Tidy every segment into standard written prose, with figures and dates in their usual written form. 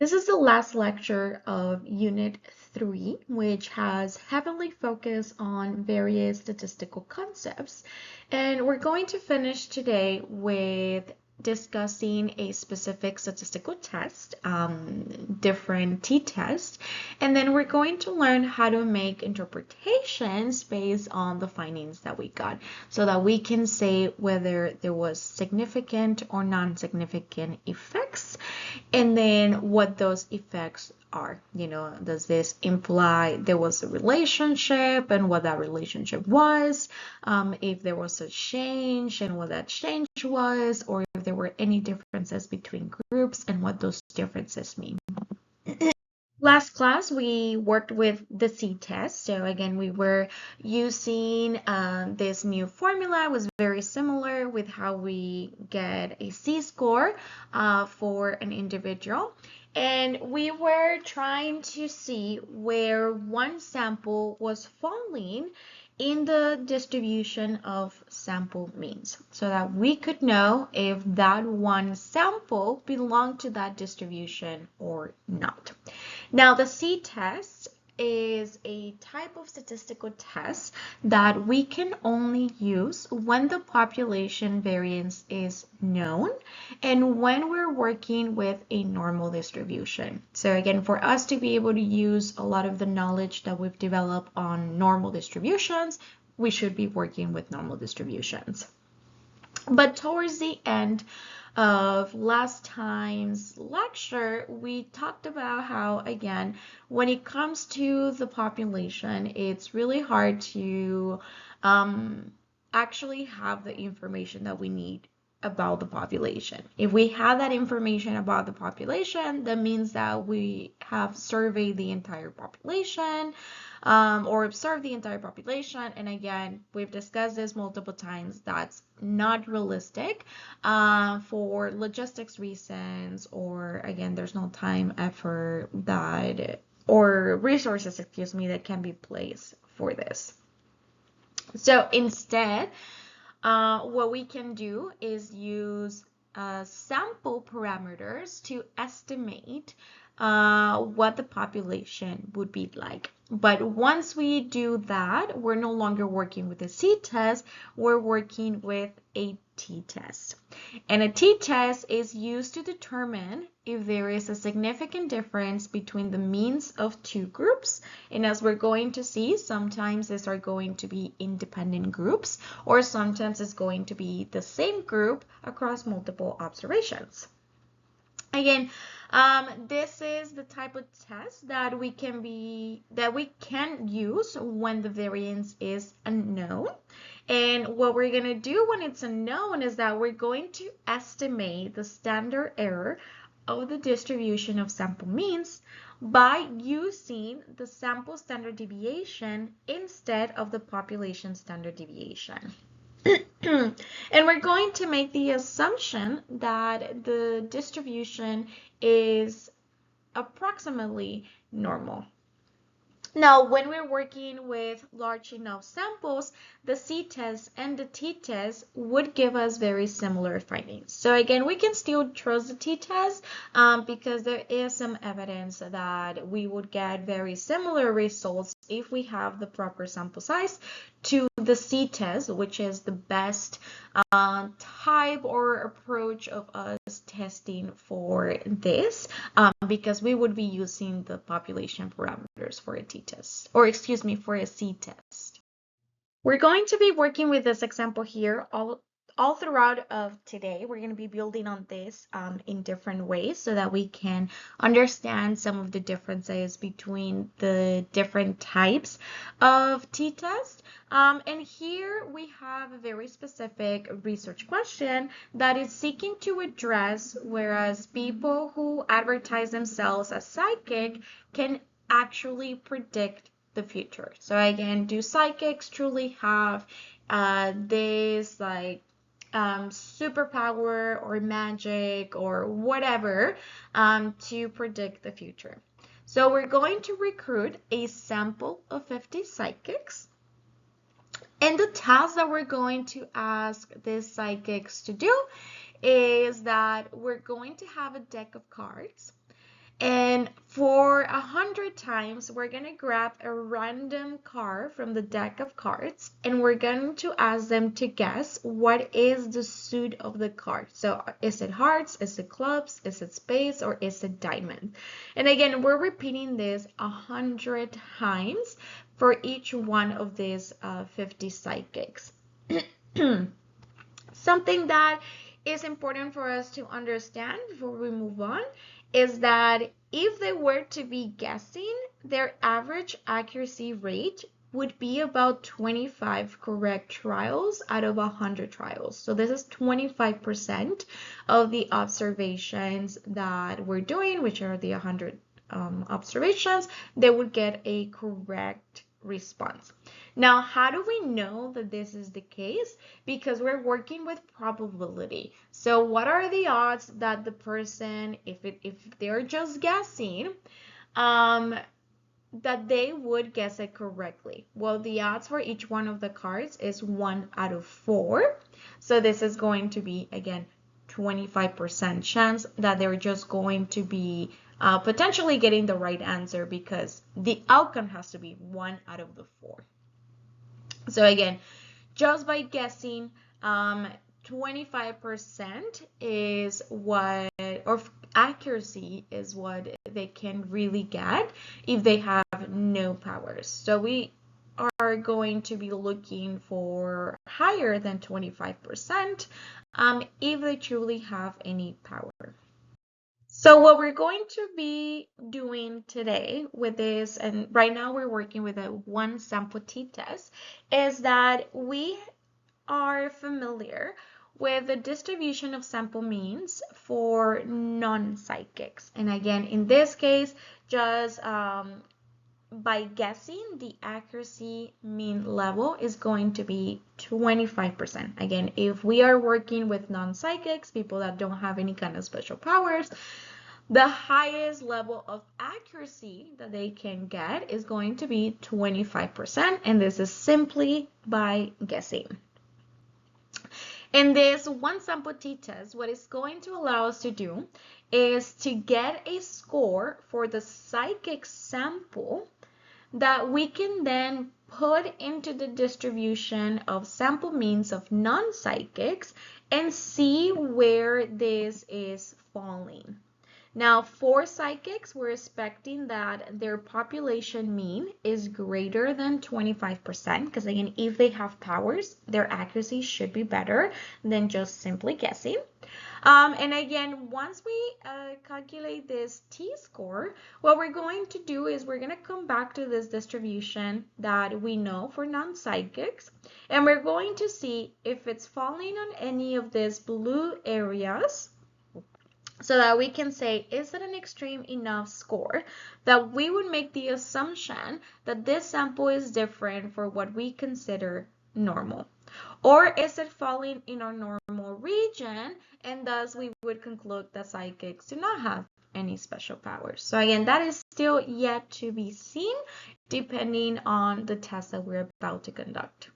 This is the last lecture of Unit 3, which has heavily focused on various statistical concepts. And we're going to finish today with discussing a specific statistical test, different t-tests, and then we're going to learn how to make interpretations based on the findings that we got so that we can say whether there was significant or non-significant effects, and then what those effects are. Does this imply there was a relationship and what that relationship was, if there was a change and what that change was, or if there were any differences between groups and what those differences mean. Last class, we worked with the C-test. So again, we were using this new formula. It was very similar with how we get a C-score for an individual. And we were trying to see where one sample was falling in the distribution of sample means so that we could know if that one sample belonged to that distribution or not. Now, the C-test is a type of statistical test that we can only use when the population variance is known and when we're working with a normal distribution. So again, for us to be able to use a lot of the knowledge that we've developed on normal distributions, we should be working with normal distributions. But towards the end of last time's lecture, we talked about how, again, when it comes to the population, it's really hard to actually have the information that we need about the population. If we have that information about the population, that means that we have surveyed the entire population, or observe the entire population. And again, we've discussed this multiple times. That's not realistic for logistics reasons, or again, there's no time, effort or resources, that can be placed for this. So instead, what we can do is use sample parameters to estimate what the population would be like. But once we do that, we're no longer working with a C-test, we're working with a t-test. And a t-test is used to determine if there is a significant difference between the means of two groups. And as we're going to see, sometimes these are going to be independent groups, or sometimes it's going to be the same group across multiple observations. Again, this is the type of test that we can use when the variance is unknown. And what we're going to do when it's unknown is that we're going to estimate the standard error of the distribution of sample means by using the sample standard deviation instead of the population standard deviation. And we're going to make the assumption that the distribution is approximately normal. Now, when we're working with large enough samples, the C-test and the t-test would give us very similar findings. So again, we can still trust the t-test because there is some evidence that we would get very similar results if we have the proper sample size to the C-test, which is the best type or approach of us testing for this, because we would be using the population parameters for a t-test, or excuse me, for a C-test. We're going to be working with this example here all throughout of today. We're going to be building on this in different ways so that we can understand some of the differences between the different types of t-test. And here we have a very specific research question that is seeking to address whereas people who advertise themselves as psychic can actually predict the future. So again, do psychics truly have this superpower or magic or whatever to predict the future? So we're going to recruit a sample of 50 psychics. And the task that we're going to ask these psychics to do is that we're going to have a deck of cards. And for 100 times, we're going to grab a random card from the deck of cards, and we're going to ask them to guess what is the suit of the card. So is it hearts, is it clubs, is it spades, or is it diamond? And again, we're repeating this 100 times for each one of these 50 psychics. Something that is important for us to understand before we move on is that if they were to be guessing, their average accuracy rate would be about 25 correct trials out of 100 trials. So this is 25% of the observations that we're doing, which are the 100 observations, they would get a correct response. Now, how do we know that this is the case? Because we're working with probability. So what are the odds that the person, if they're just guessing, that they would guess it correctly? Well, the odds for each one of the cards is 1 out of 4. So this is going to be, again, 25% chance that they're just going to be potentially getting the right answer, because the outcome has to be 1 out of the 4. So again, just by guessing, 25% is what, or accuracy is what they can really get if they have no powers. So we are going to be looking for higher than 25% if they truly have any power. So what we're going to be doing today with this, and right now we're working with a one sample t-test, is that we are familiar with the distribution of sample means for non-psychics. And again, in this case, just by guessing, the accuracy mean level is going to be 25%. Again, if we are working with non-psychics, people that don't have any kind of special powers, the highest level of accuracy that they can get is going to be 25%, and this is simply by guessing. In this one sample t-test, what it's going to allow us to do is to get a score for the psychic sample that we can then put into the distribution of sample means of non-psychics and see where this is falling. Now, for psychics, we're expecting that their population mean is greater than 25%, because again, if they have powers, their accuracy should be better than just simply guessing. And again, once we calculate this t-score, what we're going to do is we're going to come back to this distribution that we know for non-psychics, and we're going to see if it's falling on any of these blue areas, so that we can say, is it an extreme enough score that we would make the assumption that this sample is different for what we consider normal? Or is it falling in our normal region, and thus we would conclude that psychics do not have any special powers? So again, that is still yet to be seen, depending on the test that we're about to conduct.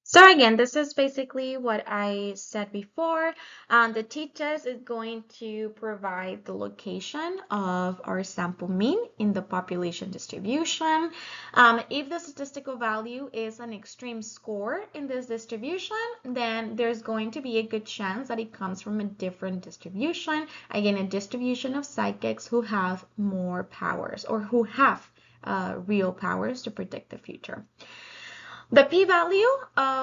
So again, this is basically what I said before. The t-test is going to provide the location of our sample mean in the population distribution. If the statistical value is an extreme score in this distribution, then there's going to be a good chance that it comes from a different distribution. Again, a distribution of psychics who have more powers, or who have real powers to predict the future. The p-value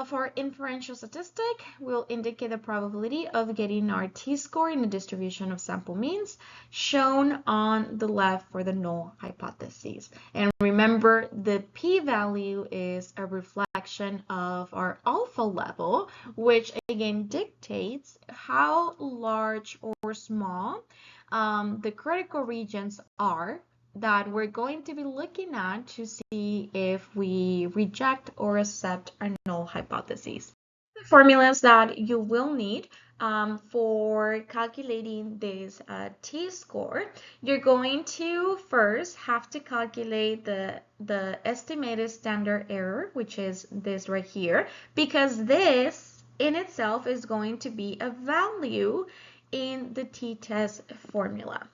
for inferential statistic will indicate the probability of getting our t-score in the distribution of sample means, shown on the left for the null hypothesis. And remember, the p-value is a reflection of our alpha level, which again dictates how large or small the critical regions are that we're going to be looking at to see if we reject or accept our null hypotheses. The formulas that you will need for calculating this t-score, you're going to first have to calculate the estimated standard error, which is this right here, because this in itself is going to be a value in the t-test formula.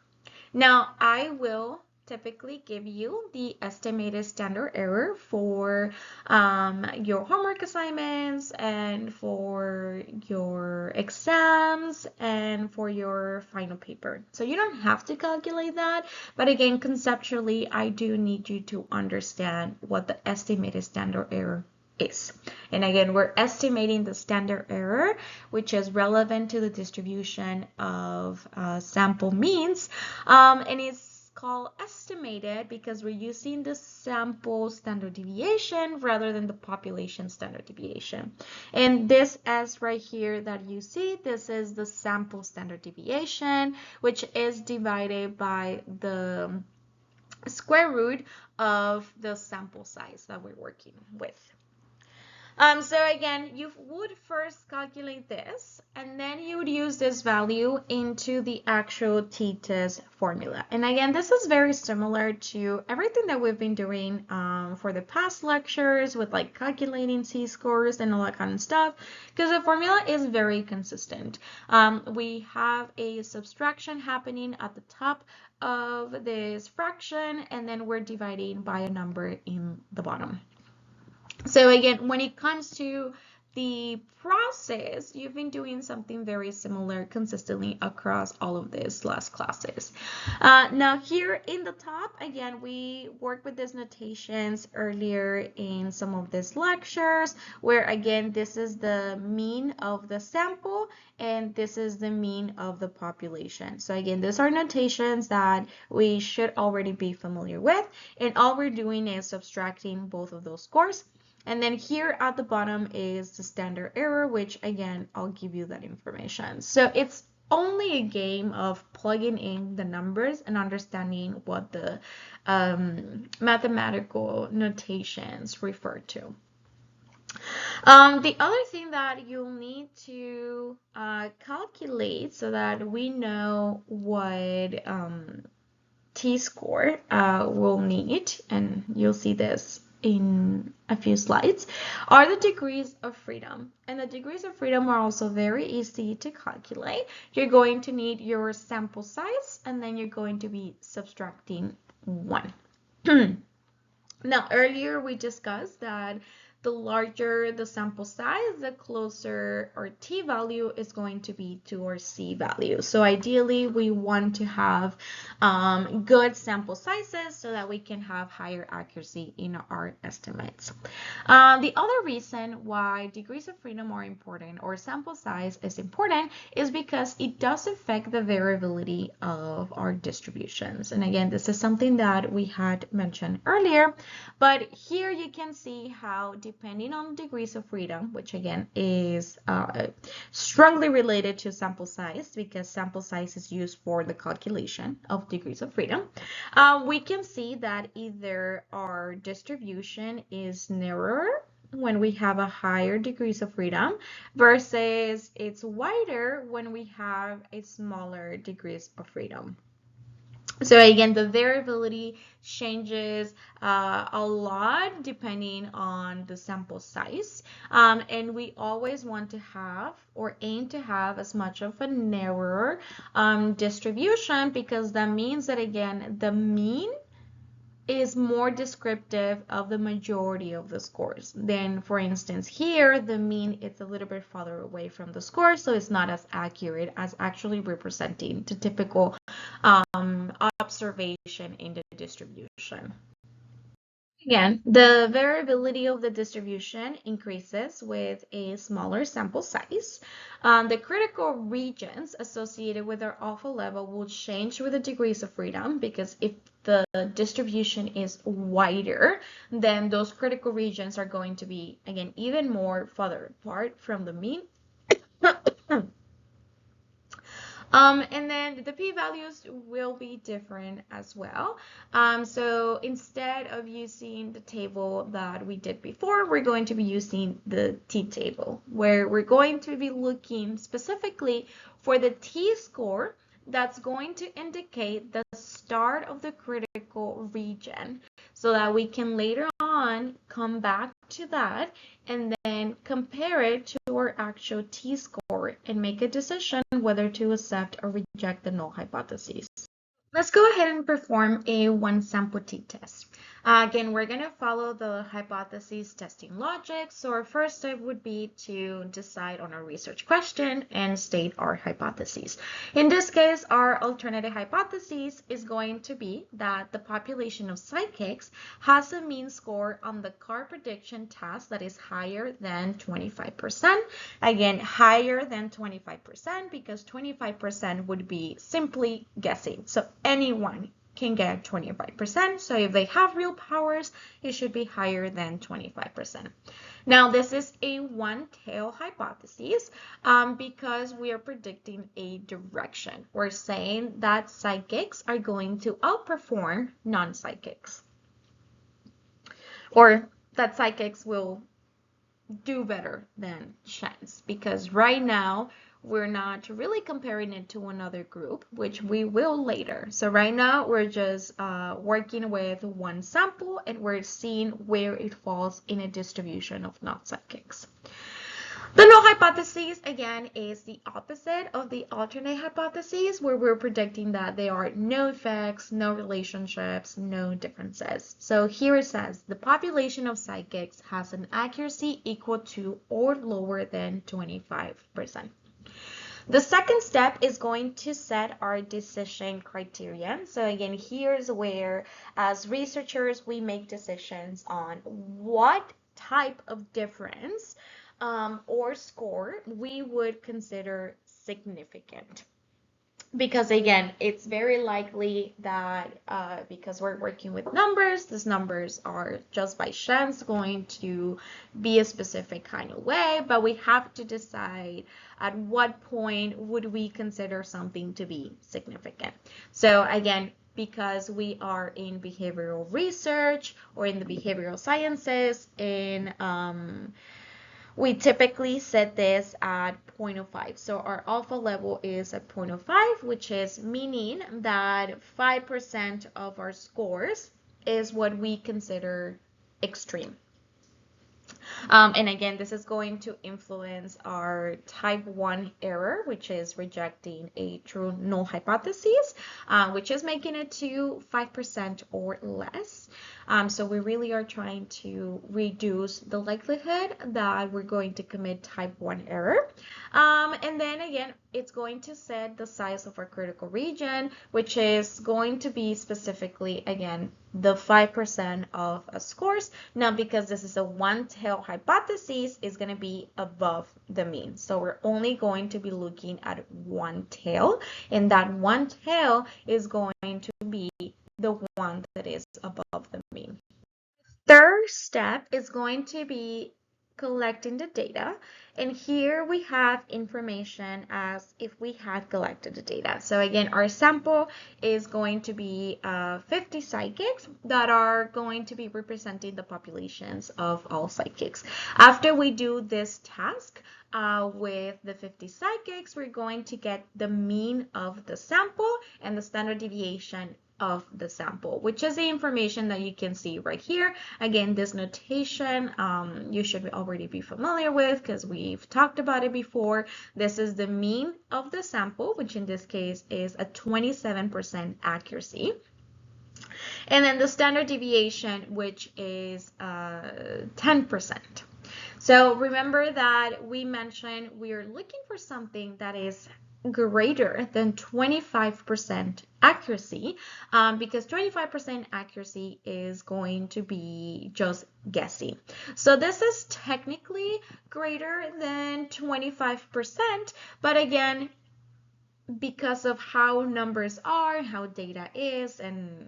Now, I will typically give you the estimated standard error for your homework assignments and for your exams and for your final paper. So you don't have to calculate that, but again, conceptually, I do need you to understand what the estimated standard error is. And again, we're estimating the standard error, which is relevant to the distribution of sample means, and it's called estimated because we're using the sample standard deviation rather than the population standard deviation. And this S right here that you see, this is the sample standard deviation, which is divided by the square root of the sample size that we're working with. So again, you would first calculate this, and then you would use this value into the actual t-test formula. And again, this is very similar to everything that we've been doing for the past lectures with like calculating t-scores and all that kind of stuff, because the formula is very consistent. We have a subtraction happening at the top of this fraction, and then we're dividing by a number in the bottom. So again, when it comes to the process, you've been doing something very similar consistently across all of these last classes. Now here in the top, again, we worked with these notations earlier in some of these lectures, where again, this is the mean of the sample and this is the mean of the population. So again, these are notations that we should already be familiar with, and all we're doing is subtracting both of those scores. And then here at the bottom is the standard error, which again, I'll give you that information. So it's only a game of plugging in the numbers and understanding what the mathematical notations refer to. The other thing that you'll need to calculate so that we know what t-score we'll need, and you'll see this in a few slides, are the degrees of freedom. And the degrees of freedom are also very easy to calculate. You're going to need your sample size, and then you're going to be subtracting 1. Now, earlier we discussed that the larger the sample size, the closer our t value is going to be to our c value. So ideally, we want to have good sample sizes so that we can have higher accuracy in our estimates. The other reason why degrees of freedom are important, or sample size is important, is because it does affect the variability of our distributions. And again, this is something that we had mentioned earlier, but here you can see how, depending on degrees of freedom, which again is strongly related to sample size, because sample size is used for the calculation of degrees of freedom, we can see that either our distribution is narrower when we have a higher degrees of freedom versus it's wider when we have a smaller degrees of freedom. So again, the variability changes a lot depending on the sample size, and we always want to have or aim to have as much of a narrower distribution, because that means that again, the mean is more descriptive of the majority of the scores. Then, for instance, here the mean is a little bit farther away from the score, so it's not as accurate as actually representing the typical observation in the distribution. Again, the variability of the distribution increases with a smaller sample size. The critical regions associated with our alpha level will change with the degrees of freedom, because if the distribution is wider, then those critical regions are going to be, again, even more farther apart from the mean. And then the p-values will be different as well. So instead of using the table that we did before, we're going to be using the t-table, where we're going to be looking specifically for the t-score that's going to indicate the start of the critical region, so that we can later on come back to that and then compare it to our actual t-score and make a decision whether to accept or reject the null hypothesis. Let's go ahead and perform a one sample t-test. Again, we're going to follow the hypothesis testing logic. So our first step would be to decide on a research question and state our hypotheses. In this case, our alternative hypothesis is going to be that the population of psychics has a mean score on the CAR prediction test that is higher than 25%. Again, higher than 25% because 25% would be simply guessing. So anyone can get 25%. So if they have real powers, it should be higher than 25%. Now, this is a one-tail hypothesis because we are predicting a direction. We're saying that psychics are going to outperform non-psychics, or that psychics will do better than chance, because right now we're not really comparing it to another group, which we will later. So right now we're just working with one sample and we're seeing where it falls in a distribution of non-psychics. The null hypothesis, again, is the opposite of the alternate hypothesis, where we're predicting that there are no effects, no relationships, no differences. So here it says the population of psychics has an accuracy equal to or lower than 25%. The second step is going to set our decision criterion. So again, here's where, as researchers, we make decisions on what type of difference or score we would consider significant. Because again, it's very likely that because we're working with numbers, these numbers are just by chance going to be a specific kind of way, but we have to decide at what point would we consider something to be significant. So again, because we are in behavioral research or in the behavioral sciences, we typically set this at 0.05. So our alpha level is at 0.05, which is meaning that 5% of our scores is what we consider extreme. And again, this is going to influence our type 1 error, which is rejecting a true null hypothesis, which is making it to 5% or less. So we really are trying to reduce the likelihood that we're going to commit type 1 error. And then again, it's going to set the size of our critical region, which is going to be specifically, again, the 5% of scores. Now, because this is a one-tail hypothesis, is going to be above the mean. So we're only going to be looking at one tail, and that one tail is going to be the one that is above the mean. Third step is going to be collecting the data, and here we have information as if we had collected the data. So again, our sample is going to be 50 psychics that are going to be representing the populations of all psychics. After we do this task with the 50 psychics, we're going to get the mean of the sample and the standard deviation of the sample, which is the information that you can see right here. Again, this notation you should already be familiar with because we've talked about it before. This is the mean of the sample, which in this case is a 27% accuracy. And then the standard deviation, which is 10%. So remember that we mentioned we are looking for something that is greater than 25% accuracy, because 25% accuracy is going to be just guessing. So this is technically greater than 25%, but again, because of how numbers are, how data is, and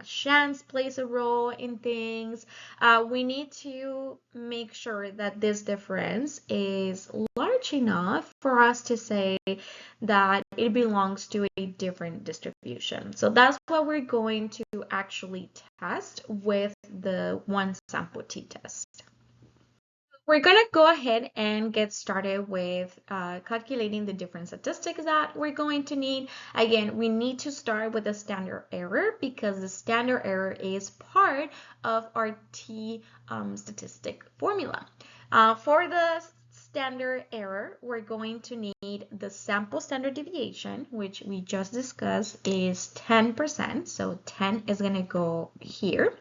chance plays a role in things, we need to make sure that this difference is large enough for us to say that it belongs to a different distribution. So that's what we're going to actually test with the one sample t-test. We're going to go ahead and get started with calculating the different statistics that we're going to need. Again, we need to start with the standard error because the standard error is part of our t statistic formula. For the standard error, we're going to need the sample standard deviation, which we just discussed is 10%. So 10 is going to go here.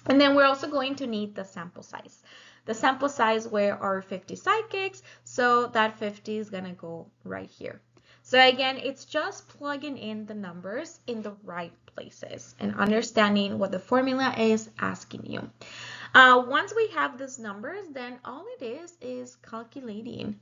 And then we're also going to need the sample size. The sample size where are 50 psychics, so that 50 is going to go right here. So again, it's just plugging in the numbers in the right places and understanding what the formula is asking you. Once we have these numbers, then all it is calculating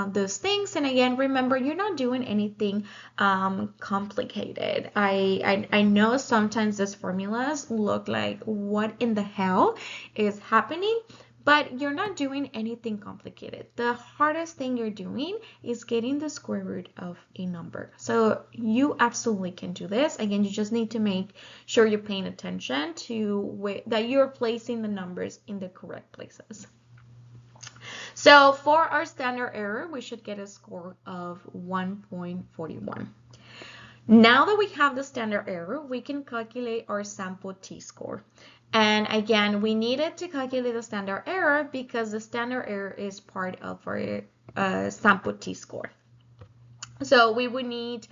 those things. And again, remember, you're not doing anything complicated. I know sometimes these formulas look like what in the hell is happening, but you're not doing anything complicated. The hardest thing you're doing is getting the square root of a number. So you absolutely can do this. Again, you just need to make sure you're paying attention to that you're placing the numbers in the correct places. So for our standard error, we should get a score of 1.41. Now that we have the standard error, we can calculate our sample t-score. And again, we needed to calculate the standard error because the standard error is part of our sample t-score. So we would need,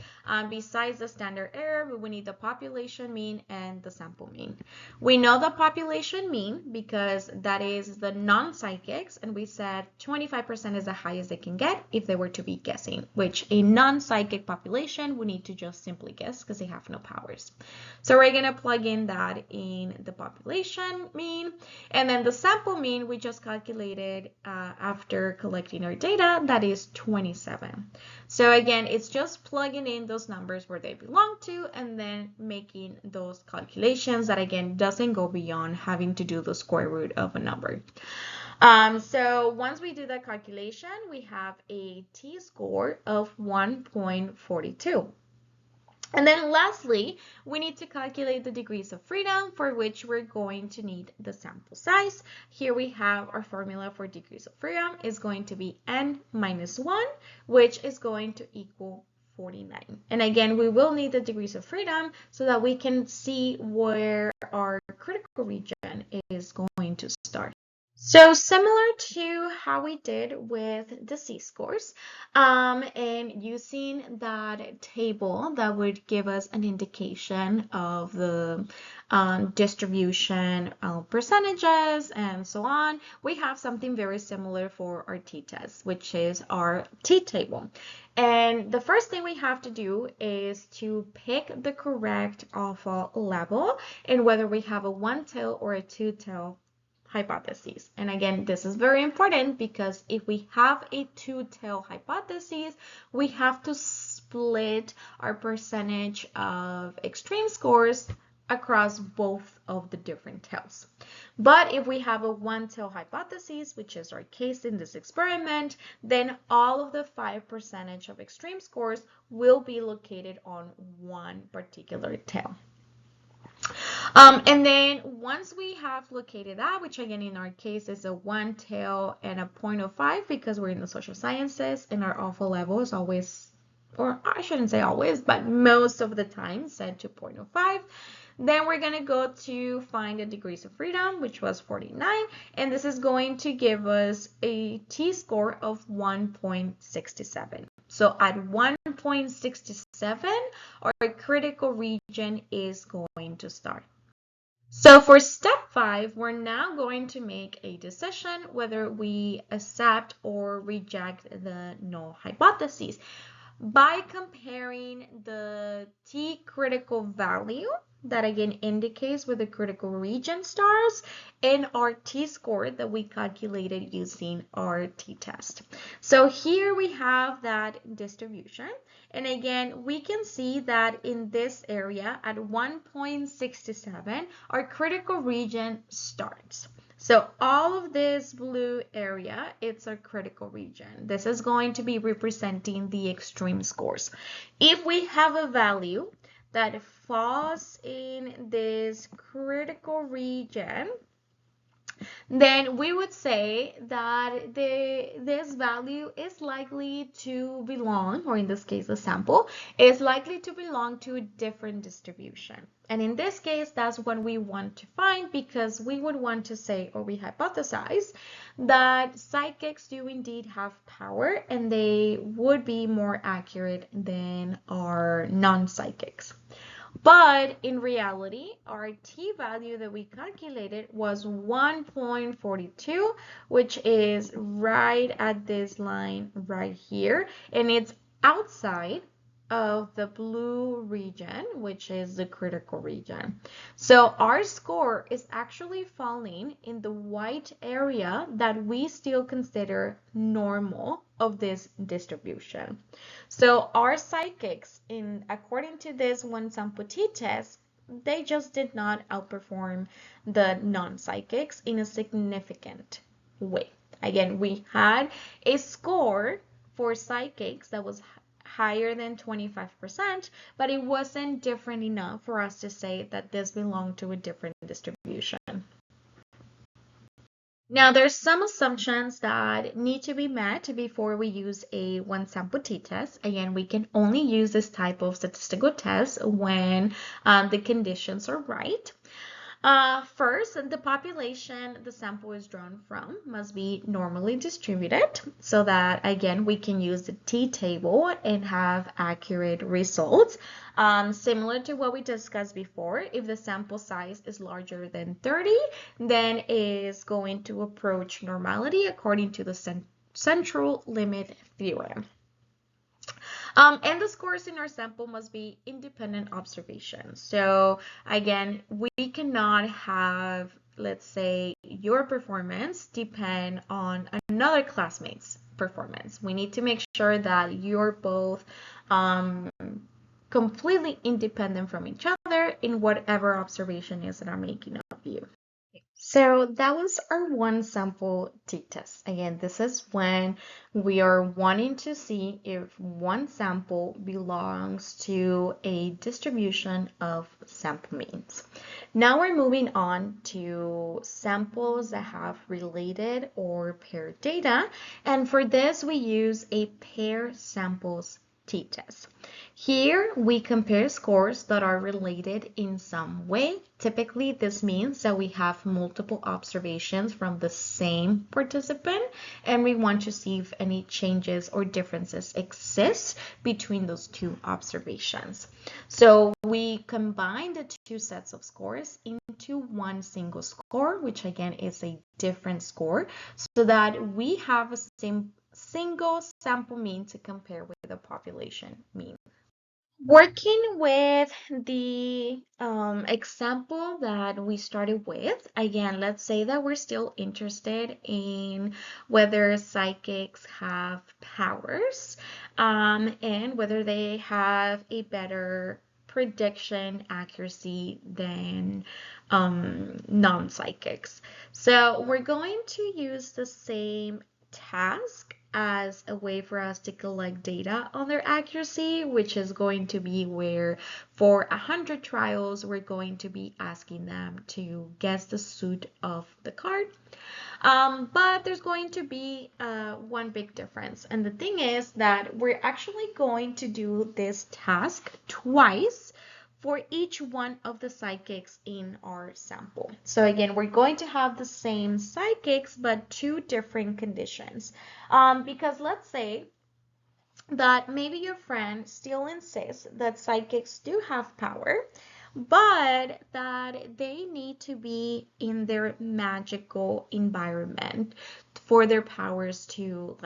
besides the standard error, we would need the population mean and the sample mean. We know the population mean because that is the non-psychics, and we said 25% is the highest they can get if they were to be guessing, which a non-psychic population would need to just simply guess because they have no powers. So we're going to plug in that in the population mean, and then the sample mean we just calculated after collecting our data, that is 27. So again, it's just plugging in those numbers where they belong to and then making those calculations that again doesn't go beyond having to do the square root of a number. So once we do that calculation, we have a t-score of 1.42. And then lastly, we need to calculate the degrees of freedom, for which we're going to need the sample size. Here we have our formula for degrees of freedom is going to be n minus 1, which is going to equal 49. And again, we will need the degrees of freedom so that we can see where our critical region is going to start. So similar to how we did with the z-scores, and using that table that would give us an indication of the distribution percentages and so on, we have something very similar for our t-test, which is our t-table. And the first thing we have to do is to pick the correct alpha level and whether we have a one-tail or a two-tail hypotheses. And again, this is very important because if we have a two-tail hypothesis, we have to split our percentage of extreme scores across both of the different tails. But if we have a one-tail hypothesis, which is our case in this experiment, then all of the 5% of extreme scores will be located on one particular tail. And then once we have located that, which again in our case is a one tail and a 0.05 because we're in the social sciences and our alpha level is always, or I shouldn't say always, but most of the time set to 0.05. Then we're going to go to find the degrees of freedom, which was 49, and this is going to give us a t-score of 1.67. So at 1.67, our critical region is going to start. So for step 5, we're now going to make a decision whether we accept or reject the null hypothesis by comparing the t critical value that again indicates where the critical region starts and our t-score that we calculated using our t-test. So here we have that distribution, and again we can see that in this area at 1.67 our critical region starts. So all of this blue area, it's our critical region. This is going to be representing the extreme scores. If we have a value that falls in this critical region, then we would say that this value is likely to belong, or in this case, the sample is likely to belong to a different distribution. And in this case, that's what we want to find, because we would want to say, or we hypothesize, that psychics do indeed have power and they would be more accurate than our non-psychics. But in reality, our t-value that we calculated was 1.42, which is right at this line right here, and it's outside of the blue region, which is the critical region. So our score is actually falling in the white area that we still consider normal of this distribution. So our psychics, according to this one sample t-test, they just did not outperform the non-psychics in a significant way. Again, we had a score for psychics that was higher than 25%, but it wasn't different enough for us to say that this belonged to a different distribution. Now, there's some assumptions that need to be met before we use a one sample t-test. Again, we can only use this type of statistical test when the conditions are right. First, the population the sample is drawn from must be normally distributed so that, again, we can use the t-table and have accurate results. Similar to what we discussed before, if the sample size is larger than 30, then it is going to approach normality according to the central limit theorem. And the scores in our sample must be independent observations. So again, we cannot have, let's say, your performance depend on another classmate's performance. We need to make sure that you're both completely independent from each other in whatever observation is that I'm making of you. So that was our one sample t-test. Again, this is when we are wanting to see if one sample belongs to a distribution of sample means. Now we're moving on to samples that have related or paired data. And for this, we use a pair samples t-test. Here we compare scores that are related in some way. Typically, this means that we have multiple observations from the same participant, and we want to see if any changes or differences exist between those two observations. So we combine the two sets of scores into one single score, which again is a different score, so that we have a single sample mean to compare with the population mean. Working with the example that we started with, again, let's say that we're still interested in whether psychics have powers and whether they have a better prediction accuracy than non-psychics. So we're going to use the same task as a way for us to collect data on their accuracy, which is going to be where for 100 trials, we're going to be asking them to guess the suit of the card. But there's going to be one big difference. And the thing is that we're actually going to do this task twice for each one of the psychics in our sample. So again, we're going to have the same psychics, but two different conditions. Because let's say that maybe your friend still insists that psychics do have power, but that they need to be in their magical environment for their powers to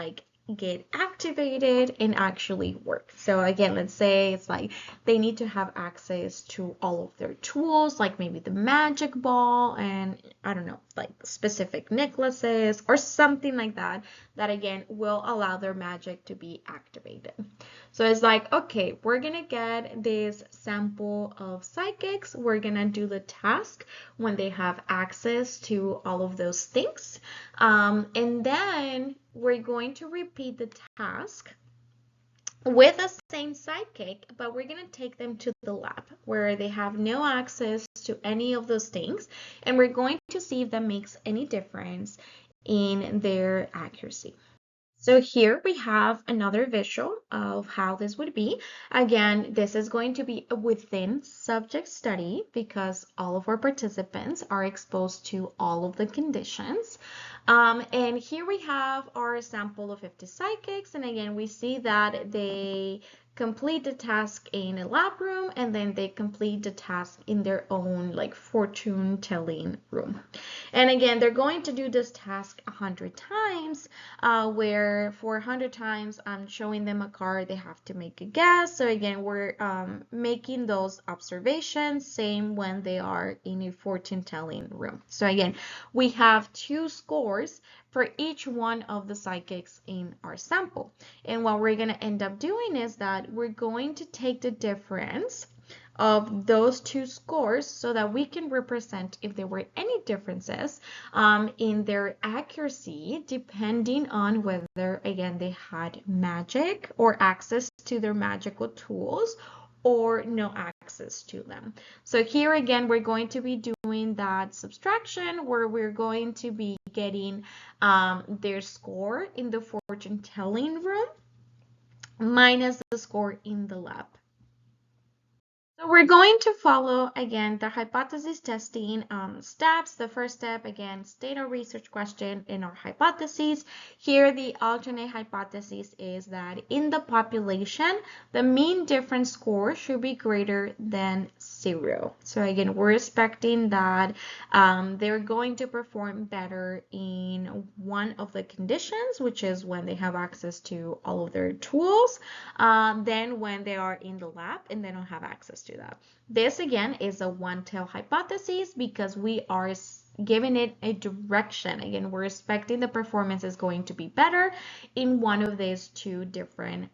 get activated and actually work. So again, let's say it's like they need to have access to all of their tools, like maybe the magic ball and I don't know, like specific necklaces or something like that, that again will allow their magic to be activated. So it's like, okay, we're gonna get this sample of psychics, we're gonna do the task when they have access to all of those things, and then we're going to repeat the task with the same psychic, but we're going to take them to the lab where they have no access to any of those things, and we're going to see if that makes any difference in their accuracy. So here we have another visual of how this would be. Again, this is going to be a within subject study because all of our participants are exposed to all of the conditions. And here we have our sample of 50 psychics. And again, we see that they complete the task in a lab room and then they complete the task in their own like fortune telling room. And again, they're going to do this task 100 times, where for 100 times I'm showing them a card, they have to make a guess. So again, we're making those observations, same when they are in a fortune telling room. So again, we have 2 scores for each one of the psychics in our sample. And what we're going to end up doing is that we're going to take the difference of those 2 scores so that we can represent if there were any differences in their accuracy depending on whether, again, they had magic or access to their magical tools or no access to them. So here again, we're going to be doing that subtraction where we're going to be getting their score in the fortune telling room minus the score in the lab. So we're going to follow, again, the hypothesis testing steps. The first step, again, state a research question in our hypotheses. Here, the alternate hypothesis is that in the population, the mean difference score should be greater than 0. So again, we're expecting that they're going to perform better in one of the conditions, which is when they have access to all of their tools, than when they are in the lab and they don't have access to that. This again is a one-tail hypothesis because we are giving it a direction. Again, we're expecting the performance is going to be better in one of these 2 different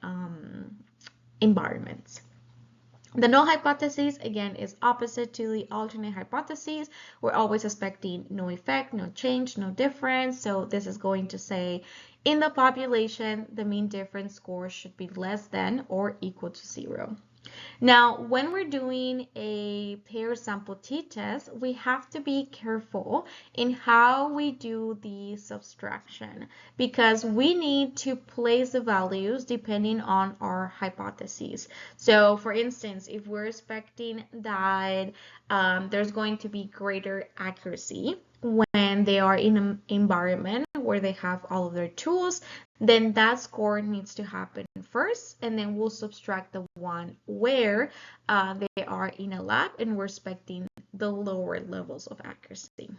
environments. The null hypothesis, again, is opposite to the alternate hypothesis. We're always expecting no effect, no change, no difference. So this is going to say in the population, the mean difference score should be less than or equal to 0. Now, when we're doing a pair sample t-test, we have to be careful in how we do the subtraction because we need to place the values depending on our hypotheses. So, for instance, if we're expecting that there's going to be greater accuracy when they are in an environment where they have all of their tools, then that score needs to happen first, and then we'll subtract the one where they are in a lab and we're expecting the lower levels of accuracy.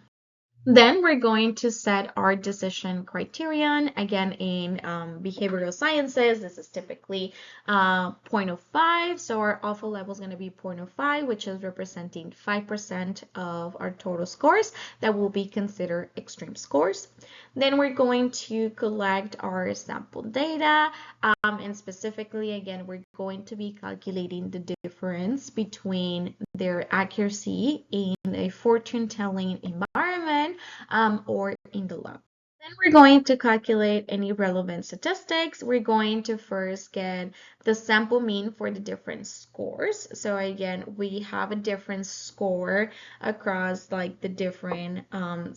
Then we're going to set our decision criterion. Again, in behavioral sciences, this is typically 0.05. So our alpha level is going to be 0.05, which is representing 5% of our total scores that will be considered extreme scores. Then we're going to collect our sample data. And specifically, again, we're going to be calculating the difference between their accuracy in a fortune-telling environment or in the lab. Then we're going to calculate any relevant statistics. We're going to first get the sample mean for the different scores. So again, we have a different score across like the different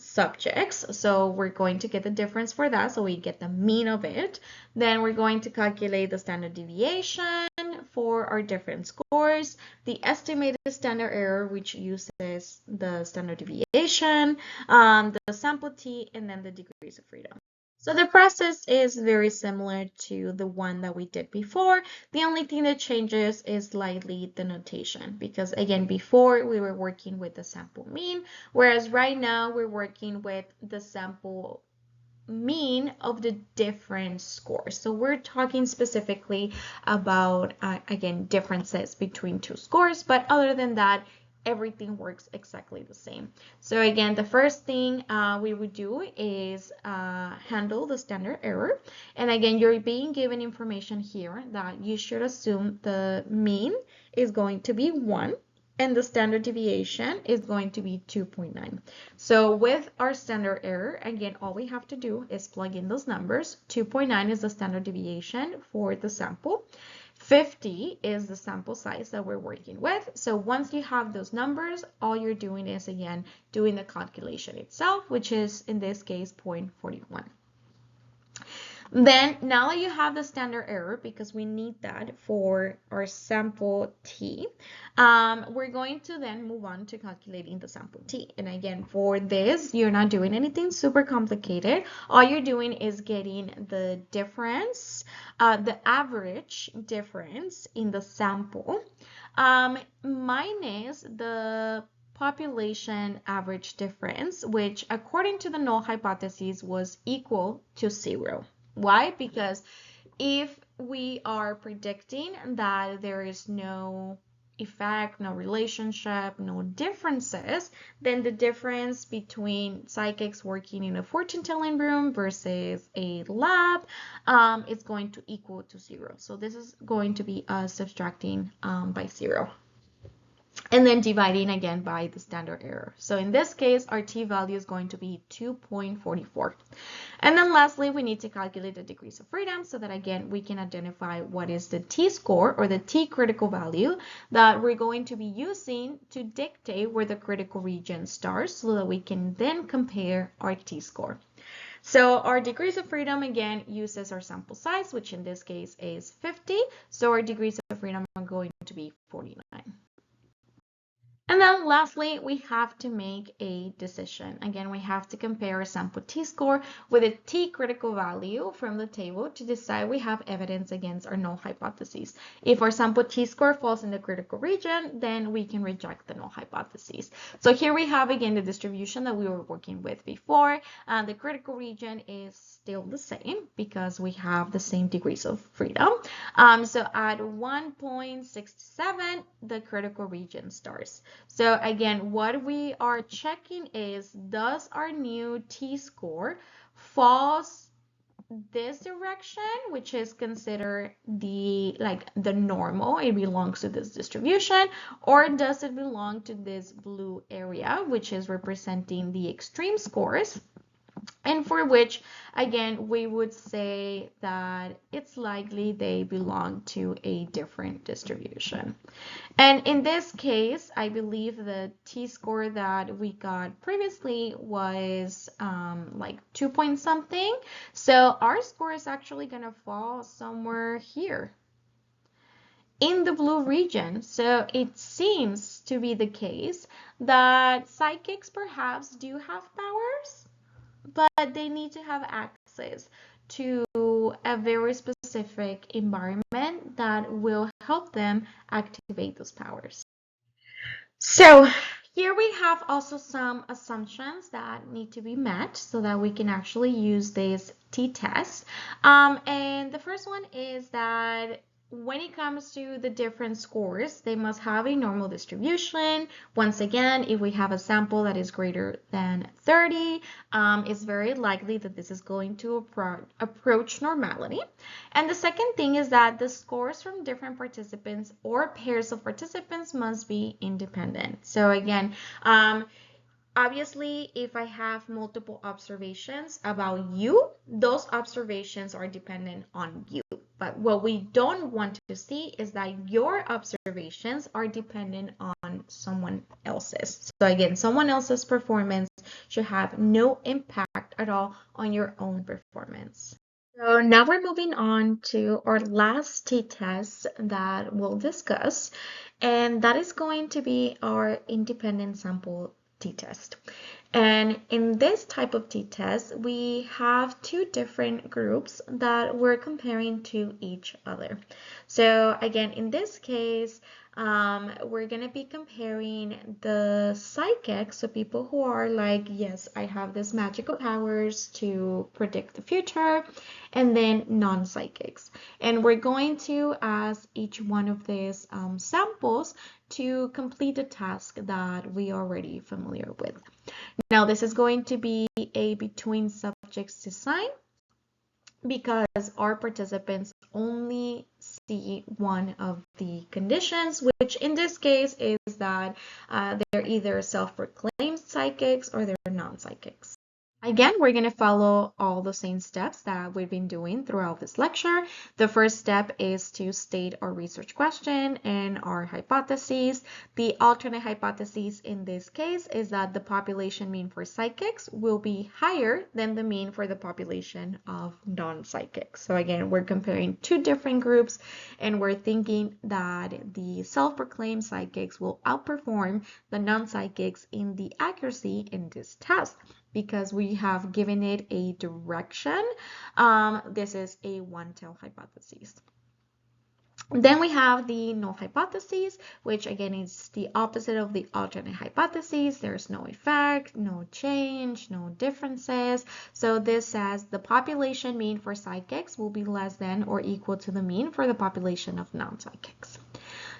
subjects. So we're going to get the difference for that. So we get the mean of it. Then we're going to calculate the standard deviation for our different scores, the estimated standard error, which uses the standard deviation, the sample t, and then the degrees of freedom. So the process is very similar to the one that we did before. The only thing that changes is slightly the notation because again, before we were working with the sample mean, whereas right now we're working with the sample mean of the different scores. So we're talking specifically about, again, differences between 2 scores, but other than that, everything works exactly the same. So again, the first thing we would do is handle the standard error. And again, you're being given information here that you should assume the mean is going to be 1. And the standard deviation is going to be 2.9. So with our standard error, again, all we have to do is plug in those numbers. 2.9 is the standard deviation for the sample. 50 is the sample size that we're working with. So once you have those numbers, all you're doing is, again, doing the calculation itself, which is, in this case, 0.41. Then now that you have the standard error, because we need that for our sample t, we're going to then move on to calculating the sample t. And again, for this, you're not doing anything super complicated. All you're doing is getting the difference, the average difference in the sample, minus the population average difference, which according to the null hypothesis was equal to 0. Why? Because if we are predicting that there is no effect, no relationship, no differences, then the difference between psychics working in a fortune-telling room versus a lab is going to equal to 0. So this is going to be us subtracting by 0. And then dividing again by the standard error. So in this case, our t-value is going to be 2.44. And then lastly, we need to calculate the degrees of freedom so that, again, we can identify what is the t-score or the t-critical value that we're going to be using to dictate where the critical region starts so that we can then compare our t-score. So our degrees of freedom, again, uses our sample size, which in this case is 50. So our degrees of freedom are going to be 49. And then lastly, we have to make a decision. Again, we have to compare a sample t-score with a t-critical value from the table to decide we have evidence against our null hypothesis. If our sample t-score falls in the critical region, then we can reject the null hypothesis. So here we have, again, the distribution that we were working with before. The critical region is still the same because we have the same degrees of freedom. So at 1.67, the critical region starts. So again, what we are checking is, does our new t-score falls this direction, which is considered the normal, it belongs to this distribution, or does it belong to this blue area, which is representing the extreme scores, and for which, again, we would say that it's likely they belong to a different distribution. And in this case, I believe the t-score that we got previously was like 2 point something. So our score is actually going to fall somewhere here in the blue region. So it seems to be the case that psychics perhaps do have powers, but they need to have access to a very specific environment that will help them activate those powers. So here we have also some assumptions that need to be met so that we can actually use this t-test. And the first one is that when it comes to the different scores, they must have a normal distribution. Once again, if we have a sample that is greater than 30, it's very likely that this is going to approach normality. And the second thing is that the scores from different participants or pairs of participants must be independent. So again, obviously, if I have multiple observations about you, those observations are dependent on you. But what we don't want to see is that your observations are dependent on someone else's. So again, someone else's performance should have no impact at all on your own performance. So now we're moving on to our last t-test that we'll discuss, and that is going to be our independent sample t-test. And in this type of t-test, we have two different groups that we're comparing to each other. So again, in this case, we're going to be comparing the psychics, so people who are like, yes, I have this magical powers to predict the future, and then non-psychics. And we're going to ask each one of these samples to complete a task that we are already familiar with. Now, this is going to be a between subjects design because our participants only see one of the conditions, which in this case is that they're either self-proclaimed psychics or they're non-psychics. Again, we're going to follow all the same steps that we've been doing throughout this lecture. The first step is to state our research question and our hypotheses. The alternate hypothesis in this case is that the population mean for psychics will be higher than the mean for the population of non-psychics. So again, we're comparing two different groups and we're thinking that the self-proclaimed psychics will outperform the non-psychics in the accuracy in this test, because we have given it a direction. This is a one-tailed hypothesis. Then we have the null hypothesis, which again is the opposite of the alternate hypothesis. There's no effect, no change, no differences. So this says the population mean for psychics will be less than or equal to the mean for the population of non-psychics.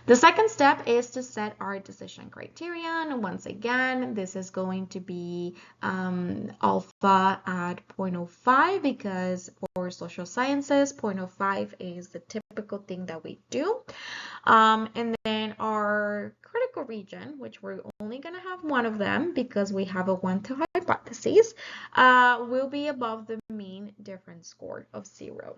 The second step is to set our decision criterion. Once again, this is going to be alpha at 0.05, because for social sciences, 0.05 is the typical thing that we do. And then our critical region, which we're only going to have one of them because we have a one-tailed hypothesis, will be above the mean difference score of 0.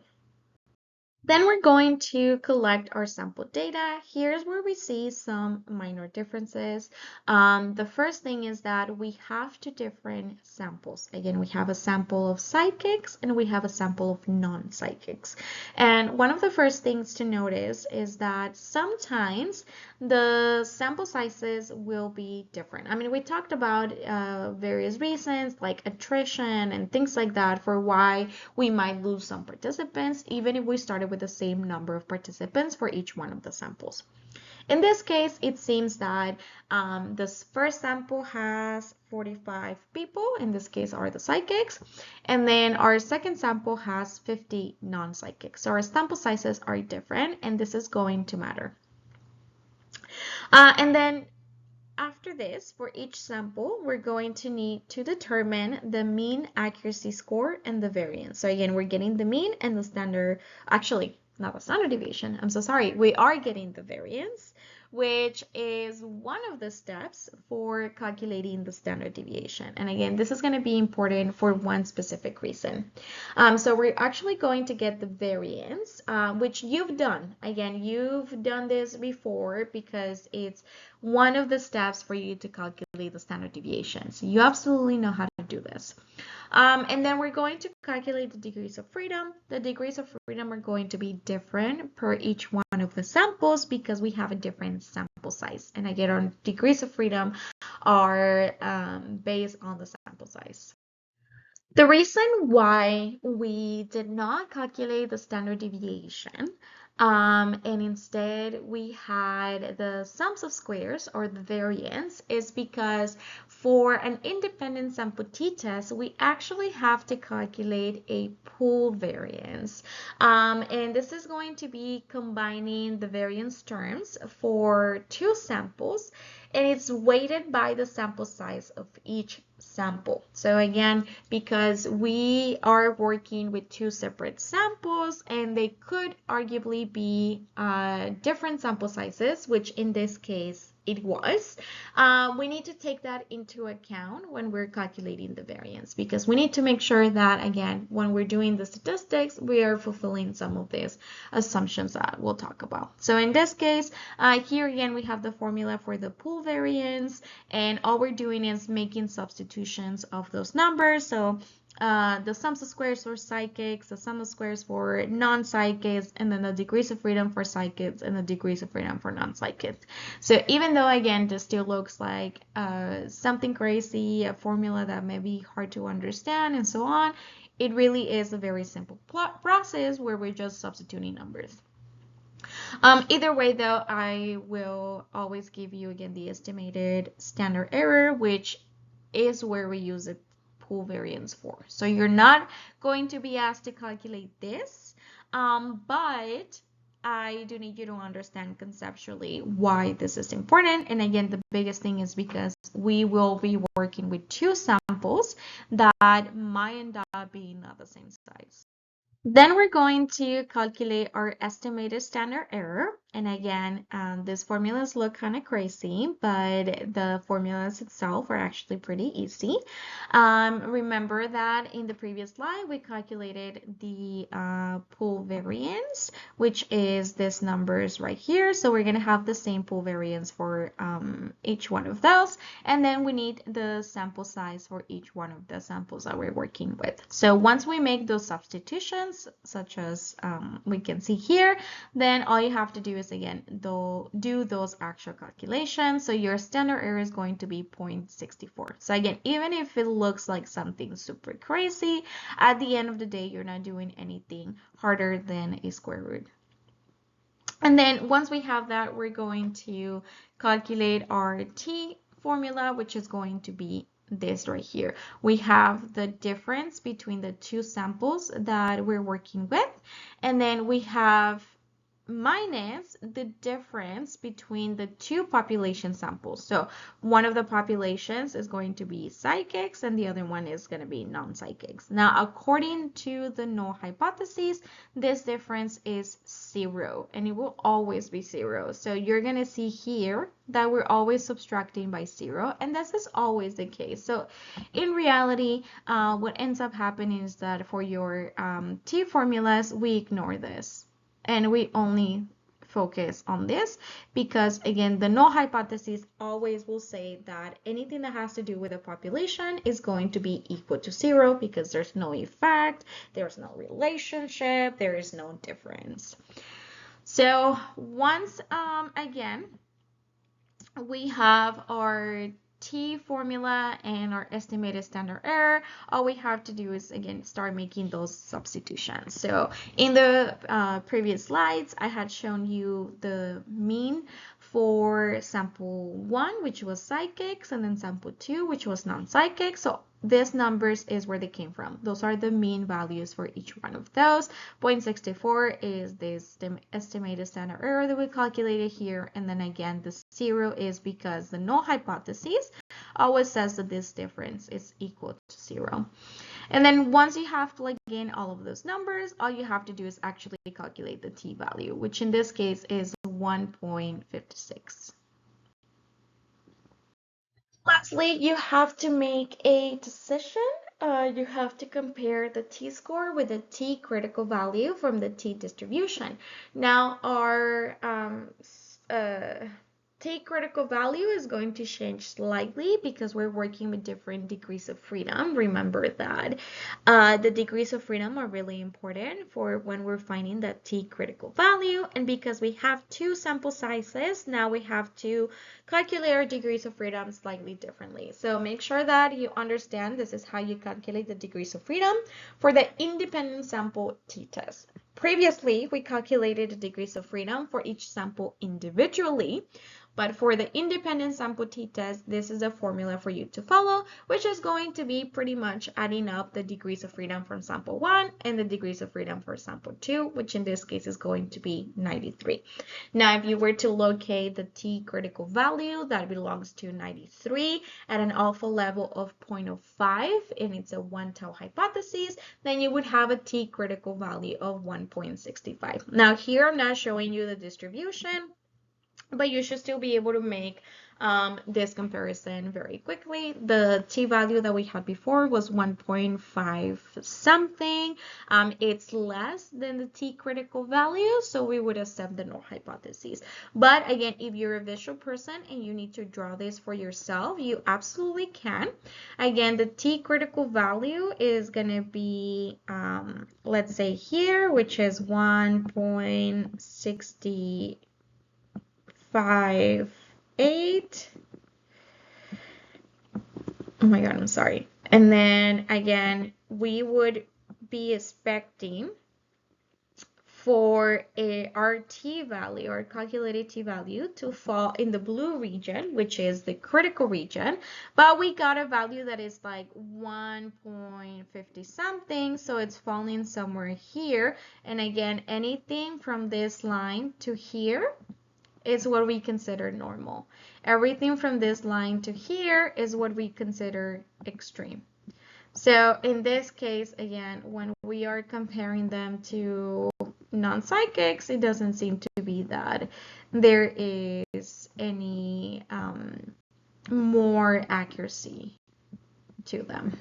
Then we're going to collect our sample data. Here's where we see some minor differences. The first thing is that we have two different samples. Again, we have a sample of psychics and we have a sample of non-psychics. And one of the first things to notice is that sometimes the sample sizes will be different. I mean, we talked about various reasons like attrition and things like that for why we might lose some participants, even if we started with the same number of participants for each one of the samples. In this case, it seems that this first sample has 45 people, in this case are the psychics, and then our second sample has 50 non-psychics. So our sample sizes are different, and this is going to matter. And then after this, for each sample, we're going to need to determine the mean accuracy score and the variance. So again, we're getting the mean and the standard, actually, not the standard deviation, I'm so sorry. We are getting the variance, which is one of the steps for calculating the standard deviation. And again, this is going to be important for one specific reason. So we're actually going to get the variance, which you've done. Again, you've done this before because it's one of the steps for you to calculate the standard deviation. So you absolutely know how to do this. And then we're going to calculate the degrees of freedom. The degrees of freedom are going to be different per each one of the samples because we have a different sample size. And again, our degrees of freedom are based on the sample size. The reason why we did not calculate the standard deviation and instead we had the sums of squares or the variance is because for an independent sample t-test, we actually have to calculate a pool variance. And this is going to be combining the variance terms for two samples, and it's weighted by the sample size of each sample. So again, because we are working with two separate samples and they could arguably be different sample sizes, which in this case it was, we need to take that into account when we're calculating the variance, because we need to make sure that, again, when we're doing the statistics, we are fulfilling some of these assumptions that we'll talk about. So in this case, here again, we have the formula for the pool variance, and all we're doing is making substitutions of those numbers. So the sums of squares for psychics, the sum of squares for non-psychics, and then the degrees of freedom for psychics and the degrees of freedom for non-psychics. So even though, again, this still looks like something crazy, a formula that may be hard to understand and so on, it really is a very simple process where we're just substituting numbers. Either way, though, I will always give you, again, the estimated standard error, which is where we use it pool variance for. So you're not going to be asked to calculate this, but I do need you to understand conceptually why this is important. And again, the biggest thing is because we will be working with two samples that might end up being not the same size. Then we're going to calculate our estimated standard error. And again, these formulas look kind of crazy, but the formulas itself are actually pretty easy. Remember that in the previous slide, we calculated the pool variance, which is this numbers right here. So we're going to have the same pool variance for each one of those. And then we need the sample size for each one of the samples that we're working with. So once we make those substitutions, such as we can see here, then all you have to do is, again, do those actual calculations. So your standard error is going to be 0.64. So again, even if it looks like something super crazy, at the end of the day, you're not doing anything harder than a square root. And then once we have that, we're going to calculate our t formula, which is going to be this right here. We have the difference between the two samples that we're working with, and then we have minus the difference between the two population samples. So one of the populations is going to be psychics and the other one is going to be non-psychics. Now, according to the null hypothesis, this difference is 0 and it will always be 0. So you're going to see here that we're always subtracting by 0, and this is always the case. So in reality, what ends up happening is that for your t formulas, we ignore this. And we only focus on this because, again, the null hypothesis always will say that anything that has to do with a population is going to be equal to 0 because there's no effect, there's no relationship, there is no difference. So once, again, we have our t formula and our estimated standard error, all we have to do is, again, start making those substitutions. So in the previous slides, I had shown you the mean for sample 1, which was psychics, and then sample 2, which was non-psychic. So these numbers is where they came from. Those are the mean values for each one of those. 0.64 is this estimated standard error that we calculated here. And then again, the 0 is because the null hypothesis always says that this difference is equal to 0. And then once you have plugged in all of those numbers, all you have to do is actually calculate the t-value, which in this case is 1.56. Lastly, you have to make a decision. You have to compare the t-score with the t-critical value from the t-distribution. Now, our t-critical value is going to change slightly because we're working with different degrees of freedom. Remember that the degrees of freedom are really important for when we're finding that t-critical value. And because we have two sample sizes, now we have to calculate our degrees of freedom slightly differently. So make sure that you understand this is how you calculate the degrees of freedom for the independent sample t-test. Previously, we calculated the degrees of freedom for each sample individually, but for the independent sample t-test, this is a formula for you to follow, which is going to be pretty much adding up the degrees of freedom from sample 1 and the degrees of freedom for sample 2, which in this case is going to be 93. Now, if you were to locate the t-critical value that belongs to 93 at an alpha level of 0.05, and it's a 1 tau hypothesis, then you would have a t-critical value of 1.65. Now, here I'm not showing you the distribution, but you should still be able to make this comparison very quickly. The t-value that we had before was 1.5 something. It's less than the t-critical value, so we would accept the null hypothesis. But again, if you're a visual person and you need to draw this for yourself, you absolutely can. Again, the t-critical value is going to be, let's say here, which is 1.60. 5.8. Oh my God, I'm sorry. And then again, we would be expecting for our t-value, or calculated t-value, to fall in the blue region, which is the critical region, but we got a value that is like 1.50 something, so it's falling somewhere here. And again, anything from this line to here is what we consider normal. Everything from this line to here is what we consider extreme. So in this case, again, when we are comparing them to non-psychics, it doesn't seem to be that there is any more accuracy to them.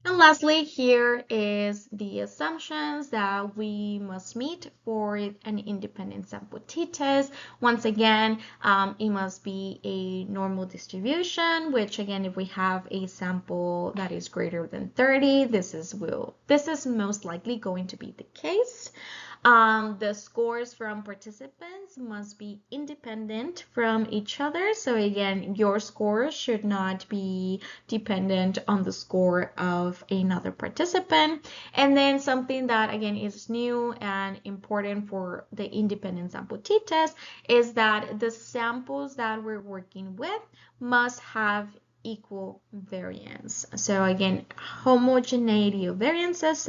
And lastly, here is the assumptions that we must meet for an independent sample t-test. Once again, it must be a normal distribution, which again, if we have a sample that is greater than 30, this is most likely going to be the case. The scores from participants must be independent from each other. So again, your score should not be dependent on the score of another participant. And then something that again is new and important for the independent sample t-test is that the samples that we're working with must have equal variance. So again, homogeneity of variances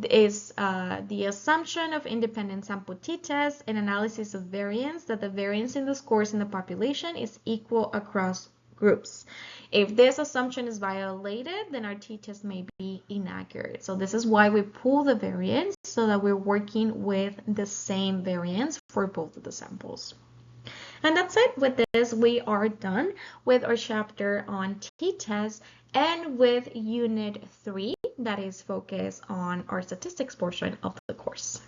is the assumption of independent sample t-test and analysis of variance, that the variance in the scores in the population is equal across groups. If this assumption is violated, then our t-test may be inaccurate. So this is why we pull the variance, so that we're working with the same variance for both of the samples. And that's it. With this, we are done with our chapter on t-tests and with Unit 3, that is focused on our statistics portion of the course.